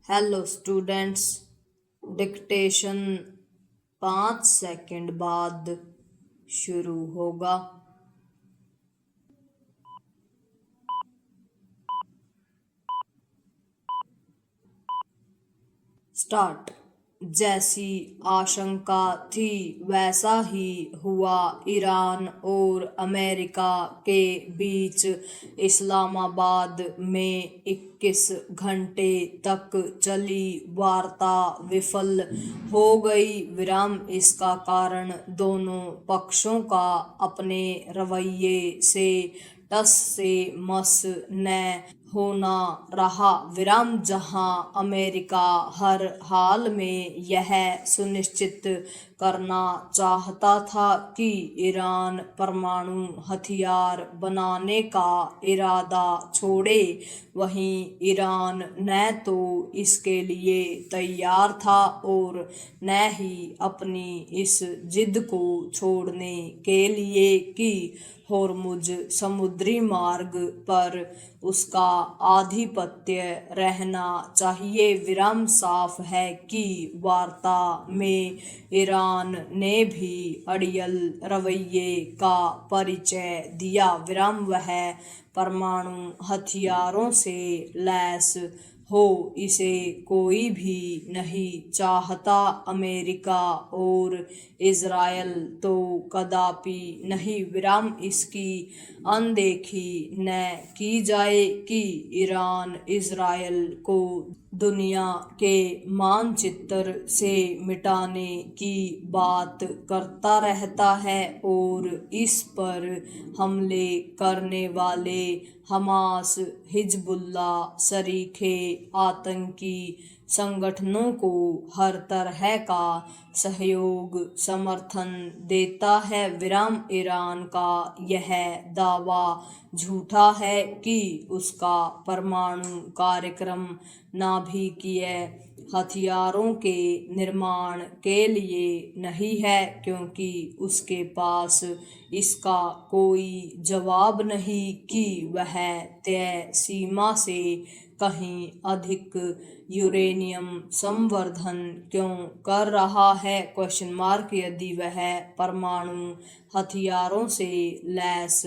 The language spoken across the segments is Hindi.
हेलो स्टूडेंट्स, डिक्टेशन 5 सेकंड बाद शुरू होगा। स्टार्ट। जैसी आशंका थी वैसा ही हुआ। ईरान और अमेरिका के बीच इस्लामाबाद में 21 घंटे तक चली वार्ता विफल हो गई। विराम इसका कारण दोनों पक्षों का अपने रवैये से टस से मस न होना रहा। विराम जहां अमेरिका हर हाल में यह सुनिश्चित करना चाहता था कि ईरान परमाणु हथियार बनाने का इरादा छोड़े, वहीं ईरान न तो इसके लिए तैयार था और न ही अपनी इस जिद को छोड़ने के लिए कि होर्मुज समुद्री मार्ग पर उसका आधिपत्य रहना चाहिए। विराम साफ है कि वार्ता में ईरान ने भी अड़ियल रवैये का परिचय दिया। विराम वह परमाणु हथियारों से लैस हो इसे कोई भी नहीं चाहता। अमेरिका और इजरायल तो कदापि नहीं। विराम इसकी अनदेखी न की जाए कि ईरान इजरायल को दुनिया के मानचित्र से मिटाने की बात करता रहता है और इस पर हमले करने वाले हमास, हिजबुल्ला सरीखे आतंकी संगठनों को हर तरह का सहयोग समर्थन देता है। विराम ईरान का यह दावा झूठा है कि उसका परमाणु कार्यक्रम नाभिकीय हथियारों के निर्माण के लिए नहीं है, क्योंकि उसके पास इसका कोई जवाब नहीं कि वह तय सीमा से कहीं अधिक यूरेनियम संवर्धन क्यों कर रहा है। यदि वह परमाणु हथियारों से लैस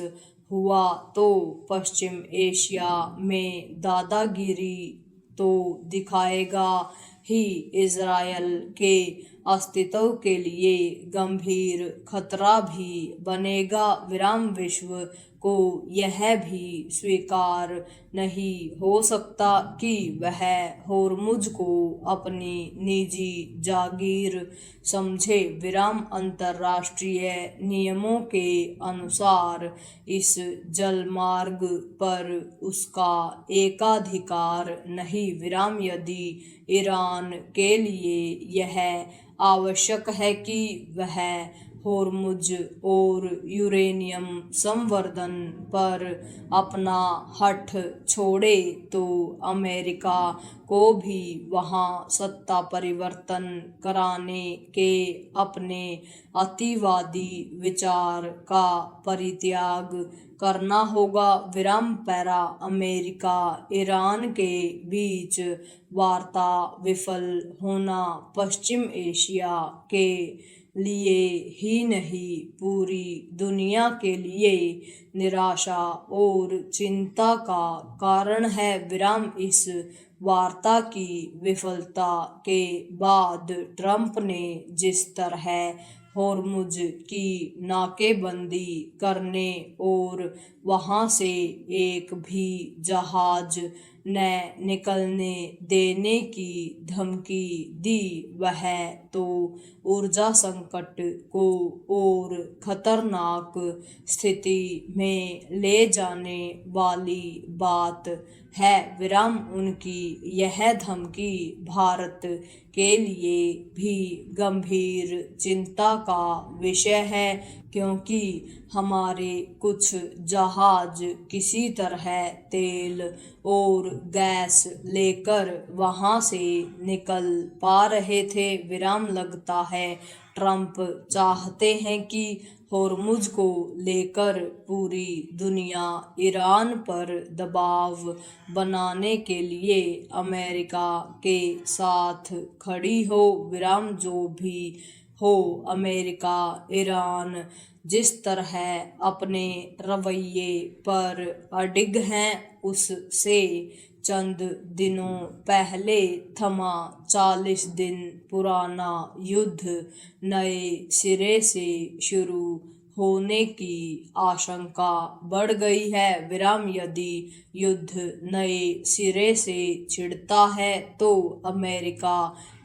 हुआ तो पश्चिम एशिया में दादागिरी तो दिखाएगा ही, इजरायल के अस्तित्व के लिए गंभीर खतरा भी बनेगा। विराम विश्व को यह भी स्वीकार नहीं हो सकता कि वह होर्मुज को अपनी निजी जागीर समझे। विराम अंतर्राष्ट्रीय नियमों के अनुसार इस जलमार्ग पर उसका एकाधिकार नहीं। विराम यदि ईरान के लिए यह आवश्यक है कि वह होर्मुज और यूरेनियम संवर्धन पर अपना हठ छोड़े तो अमेरिका को भी वहां सत्ता परिवर्तन कराने के अपने अतिवादी विचार का परित्याग करना होगा। विराम पैरा अमेरिका ईरान के बीच वार्ता विफल होना पश्चिम एशिया के लिए ही नहीं पूरी दुनिया के लिए निराशा और चिंता का कारण है। विराम इस वार्ता की विफलता के बाद ट्रंप ने जिस तरह होर्मुज की नाकेबंदी करने और वहां से एक भी जहाज न निकलने देने की धमकी दी, वह तो ऊर्जा संकट को और खतरनाक स्थिति में ले जाने वाली बात है। विराम उनकी यह धमकी भारत के लिए भी गंभीर चिंता का विषय है, क्योंकि हमारे कुछ जहाज किसी तरह तेल और गैस लेकर वहां से निकल पा रहे थे। विराम लगता है ट्रंप चाहते हैं कि होर्मुज को लेकर पूरी दुनिया ईरान पर दबाव बनाने के लिए अमेरिका के साथ खड़ी हो। विराम जो भी हो, अमेरिका ईरान जिस तरह अपने रवैये पर अडिग हैं, उससे चंद दिनों पहले थमा 40 दिन पुराना युद्ध नए सिरे से शुरू होने की आशंका बढ़ गई है। विराम यदि युद्ध नए सिरे से छिड़ता है तो अमेरिका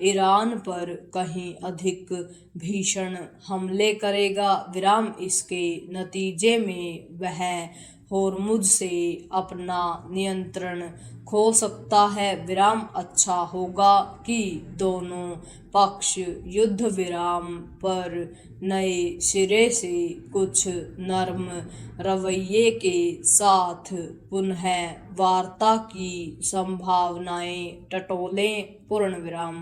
ईरान पर कहीं अधिक भीषण हमले करेगा। विराम इसके नतीजे में वह होर्मुज से अपना नियंत्रण खो सकता है। विराम अच्छा होगा कि दोनों पक्ष युद्ध विराम पर नए सिरे से कुछ नरम रवैये के साथ पुनः वार्ता की संभावनाएं टटोलें। पूर्ण विराम।